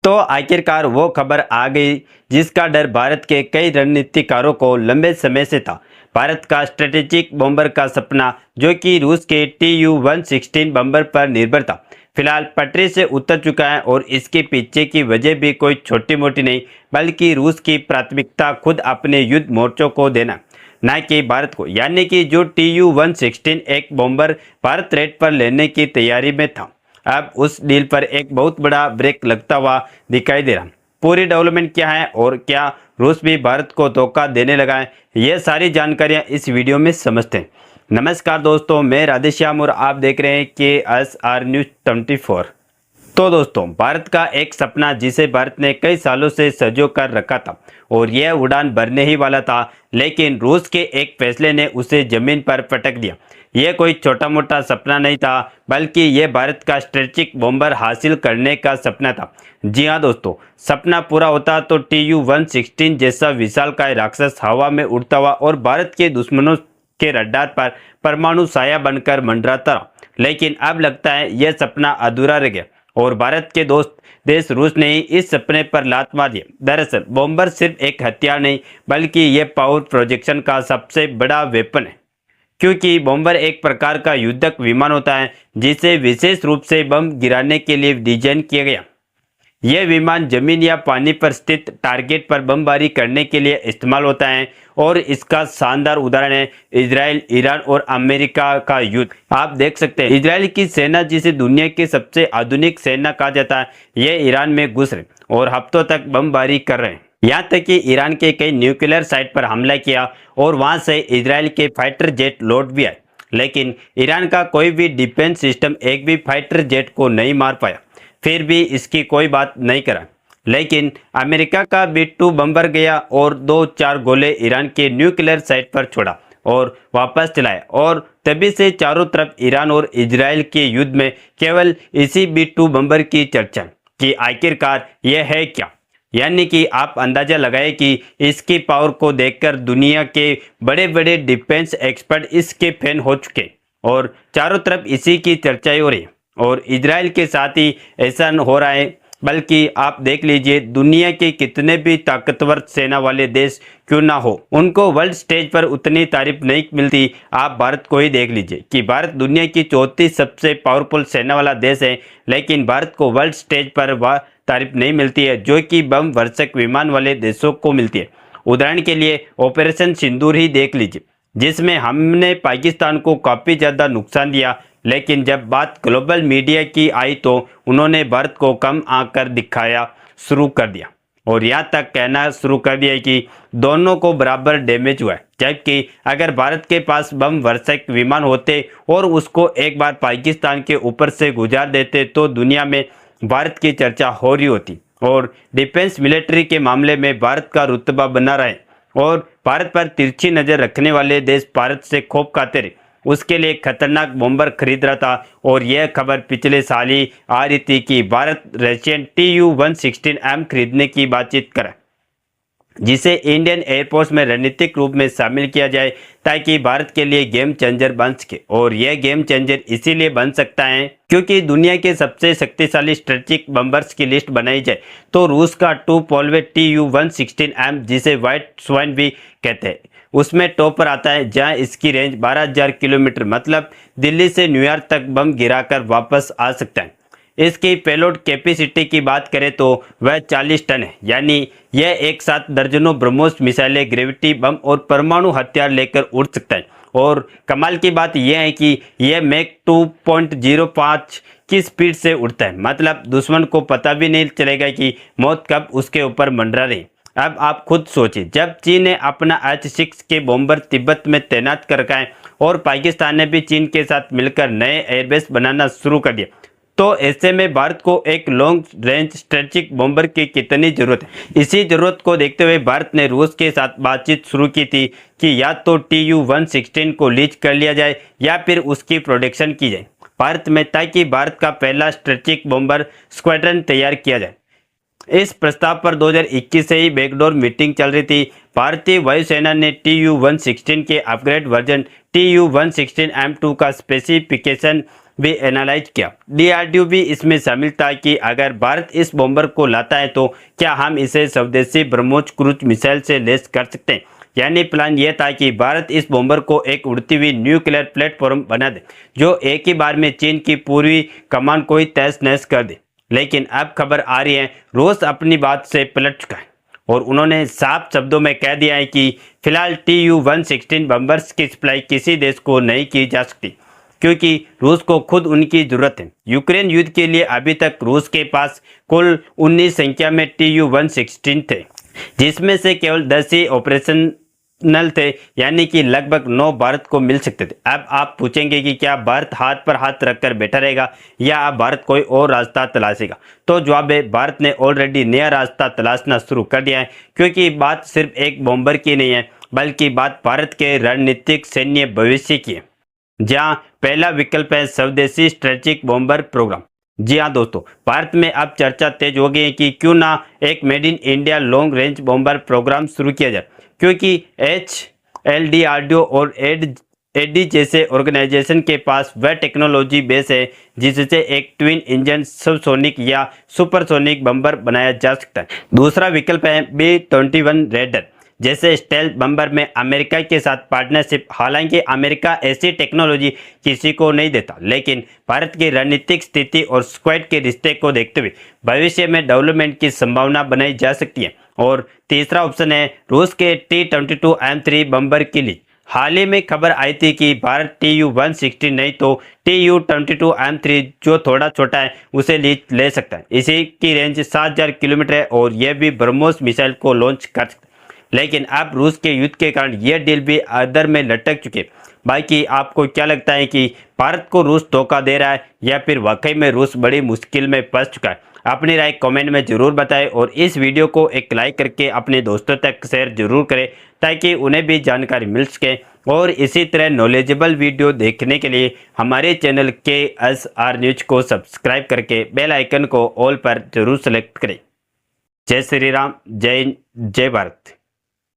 तो आखिरकार वो खबर आ गई जिसका डर भारत के कई रणनीतिकारों को लंबे समय से था। भारत का स्ट्रेटेजिक बॉम्बर का सपना, जो कि रूस के TU-116 बम्बर पर निर्भर था, फिलहाल पटरी से उतर चुका है। और इसके पीछे की वजह भी कोई छोटी मोटी नहीं, बल्कि रूस की प्राथमिकता खुद अपने युद्ध मोर्चों को देना, न कि भारत को। यानी कि जो TU-116 एक बॉम्बर भारत रेड पर लेने की तैयारी में था, अब उस डील पर एक बहुत बड़ा ब्रेक लगता हुआ दिखाई दे रहा। पूरी डेवलपमेंट क्या है और क्या रूस भी भारत को धोखा देने लगा है, ये सारी जानकारियां इस वीडियो में समझते हैं। नमस्कार दोस्तों, मैं राधेश्याम और आप देख रहे हैं KSR न्यूज 24। तो दोस्तों, भारत का एक सपना जिसे भारत ने कई सालों से संजो कर रखा था और यह उड़ान भरने ही वाला था, लेकिन रूस के एक फैसले ने उसे जमीन पर पटक दिया। यह कोई छोटा मोटा सपना नहीं था, बल्कि यह भारत का स्ट्रेटेजिक बॉम्बर हासिल करने का सपना था। जी हाँ दोस्तों, सपना पूरा होता तो TU-116 जैसा विशालकाय राक्षस हवा में उड़ता हुआ और भारत के दुश्मनों के रडार पर परमाणु साया बनकर मंडराता रहा। लेकिन अब लगता है यह सपना अधूरा रह गया और भारत के दोस्त देश रूस ने ही इस सपने पर लात मार दिया। दरअसल बॉम्बर सिर्फ एक हथियार नहीं, बल्कि यह पावर प्रोजेक्शन का सबसे बड़ा वेपन है, क्योंकि बॉम्बर एक प्रकार का युद्धक विमान होता है जिसे विशेष रूप से बम गिराने के लिए डिजाइन किया गया। यह विमान जमीन या पानी पर स्थित टारगेट पर बमबारी करने के लिए इस्तेमाल होता है और इसका शानदार उदाहरण है इजराइल, ईरान और अमेरिका का युद्ध। आप देख सकते हैं इजराइल की सेना, जिसे दुनिया की सबसे आधुनिक सेना कहा जाता है, यह ईरान में घुस रहे और हफ्तों तक बमबारी कर रहे हैं। यहाँ तक कि ईरान के कई न्यूक्लियर साइट पर हमला किया और वहां से इजराइल के फाइटर जेट लौट भी आए, लेकिन ईरान का कोई भी डिफेंस सिस्टम एक भी फाइटर जेट को नहीं मार पाया। फिर भी इसकी कोई बात नहीं करा, लेकिन अमेरिका का B-2 बम्बर गया और 2-4 गोले ईरान के न्यूक्लियर साइट पर छोड़ा और वापस चलाए। और तभी से चारों तरफ ईरान और इजराइल के युद्ध में केवल इसी B-2 बम्बर की चर्चा कि आखिरकार यह है क्या। यानी कि आप अंदाजा लगाए कि इसकी पावर को देखकर दुनिया के बड़े बड़े डिफेंस एक्सपर्ट इसके फैन हो चुके और चारों तरफ इसी की चर्चा हो रही है। और इजराइल के साथ ही ऐसा हो रहा है, बल्कि आप देख लीजिए दुनिया के कितने भी ताकतवर सेना वाले देश क्यों ना हो, उनको वर्ल्ड स्टेज पर उतनी तारीफ नहीं मिलती। आप भारत को ही देख लीजिए कि भारत दुनिया की चौथी सबसे पावरफुल सेना वाला देश है, लेकिन भारत को वर्ल्ड स्टेज पर वह तारीफ नहीं मिलती है जो कि बम वर्षक विमान वाले देशों को मिलती है। उदाहरण के लिए ऑपरेशन सिंदूर ही देख लीजिए, जिसमें हमने पाकिस्तान को काफ़ी ज़्यादा नुकसान दिया, लेकिन जब बात ग्लोबल मीडिया की आई तो उन्होंने भारत को कम आंकर दिखाया शुरू कर दिया और यहाँ तक कहना शुरू कर दिया कि दोनों को बराबर डैमेज हुआ है। जबकि अगर भारत के पास बम वर्षक विमान होते और उसको एक बार पाकिस्तान के ऊपर से गुजार देते तो दुनिया में भारत की चर्चा हो रही होती और डिफेंस मिलिट्री के मामले में भारत का रुतबा बना रहे और भारत पर तिरछी नज़र रखने वाले देश भारत से खौफ खाते रहे। उसके लिए खतरनाक बॉम्बर खरीद रहा था और यह खबर पिछले साल ही आ रही थी कि भारत रशियन TU-116M खरीदने की बातचीत करे, जिसे इंडियन एयरफोर्स में रणनीतिक रूप में शामिल किया जाए ताकि भारत के लिए गेम चेंजर बन सके। और यह गेम चेंजर इसीलिए बन सकता है क्योंकि दुनिया के सबसे शक्तिशाली स्ट्रेटेजिक बम्बर्स की लिस्ट बनाई जाए तो रूस का 2 TU-116M, जिसे व्हाइट स्वाइन भी कहते हैं, उसमें टॉप पर आता है, जहां इसकी रेंज 12,000 किलोमीटर, मतलब दिल्ली से न्यूयॉर्क तक बम गिराकर वापस आ सकता है। इसकी पेलोड कैपेसिटी की बात करें तो वह 40 टन है, यानी यह एक साथ दर्जनों ब्रह्मोस मिसाइलें, ग्रेविटी बम और परमाणु हथियार लेकर उड़ सकता है। और कमाल की बात यह है कि यह मैक 2.05 की स्पीड से उड़ता है, मतलब दुश्मन को पता भी नहीं चलेगा कि मौत कब उसके ऊपर मंडरा रही। अब आप खुद सोचिए, जब चीन ने अपना H-6 के बॉम्बर तिब्बत में तैनात कर रखा है और पाकिस्तान ने भी चीन के साथ मिलकर नए एयरबेस बनाना शुरू कर दिया, तो ऐसे में भारत को एक लॉन्ग रेंज स्ट्रेटेजिक बॉम्बर की कितनी जरूरत है। इसी जरूरत को देखते हुए भारत ने रूस के साथ बातचीत शुरू की थी कि या तो TU-116 को लीज कर लिया जाए या फिर उसकी प्रोडक्शन की जाए भारत में, ताकि भारत का पहला स्ट्रेटेजिक बॉम्बर स्क्वाड्रन तैयार किया जाए। इस प्रस्ताव पर 2021 से ही बैकडोर मीटिंग चल रही थी। भारतीय वायुसेना ने TU-116 के अपग्रेड वर्जन TU-116M2 का स्पेसिफिकेशन भी एनालाइज किया। डीआरडीओ भी इसमें शामिल था कि अगर भारत इस बॉम्बर को लाता है तो क्या हम इसे स्वदेशी ब्रह्मोस क्रूज मिसाइल से लैस कर सकते हैं। यानी प्लान यह था कि भारत इस बॉम्बर को एक उड़ती हुई न्यूक्लियर प्लेटफॉर्म बना दे जो एक ही बार में चीन की पूरी कमान को ही तहस नहस कर दे। लेकिन अब खबर आ रही है रूस अपनी बात से पलट चुका है और उन्होंने साफ शब्दों में कह दिया है कि फिलहाल Tu-116 बम्बर्स की सप्लाई किसी देश को नहीं की जा सकती क्योंकि रूस को खुद उनकी जरूरत है। यूक्रेन युद्ध के लिए अभी तक रूस के पास कुल 19 संख्या में Tu-116 थे, जिसमें से केवल 10 ही ऑपरेशनल थे, यानी कि लगभग 9 भारत को मिल सकते थे। अब आप पूछेंगे कि क्या भारत हाथ पर हाथ रखकर बैठा रहेगा या अब भारत कोई और रास्ता तलाशेगा। तो जवाब है भारत ने ऑलरेडी नया रास्ता तलाशना शुरू कर दिया है, क्योंकि बात सिर्फ एक बॉम्बर की नहीं है बल्कि बात भारत के रणनीतिक सैन्य भविष्य की है, जहां पहला विकल्प है स्वदेशी स्ट्रेटेजिक बॉम्बर प्रोग्राम। जी हाँ दोस्तों, भारत में अब चर्चा तेज हो गई है कि क्यों ना एक made in India long range bomber program शुरू किया जाए, क्योंकि HLDRDO और एडी जैसे ऑर्गेनाइजेशन के पास वह टेक्नोलॉजी बेस है जिससे एक ट्विन इंजन सबसोनिक या सुपरसोनिक बम्बर बनाया जा सकता है। दूसरा विकल्प है B-21 रेडर जैसे स्टेल्थ बम्बर में अमेरिका के साथ पार्टनरशिप। हालांकि अमेरिका ऐसी टेक्नोलॉजी किसी को नहीं देता, लेकिन भारत की रणनीतिक स्थिति और स्क्वाड के रिश्ते को देखते हुए भविष्य में डेवलपमेंट की संभावना बनाई जा सकती है। और तीसरा ऑप्शन है रूस के T-22M3 बम्बर के लिए। हाल ही में खबर आई थी कि भारत Tu-116 नहीं तो Tu-22M3 जो थोड़ा छोटा है उसे ले सकता है। इसी की रेंज 7000 किलोमीटर है और यह भी ब्रह्मोस मिसाइल को लॉन्च कर सकता है। लेकिन अब रूस के युद्ध के कारण यह डील भी अधर में लटक चुके। बाकी आपको क्या लगता है कि भारत को रूस धोखा दे रहा है या फिर वाकई में रूस बड़ी मुश्किल में फंस चुका है? अपनी राय कमेंट में जरूर बताएं और इस वीडियो को एक लाइक करके अपने दोस्तों तक शेयर जरूर करें ताकि उन्हें भी जानकारी मिल सके। और इसी तरह नॉलेजेबल वीडियो देखने के लिए हमारे चैनल KSR न्यूज को सब्सक्राइब करके बेल आइकन को ऑल पर जरूर सेलेक्ट करें। जय श्री राम, जय हिंद, जय भारत।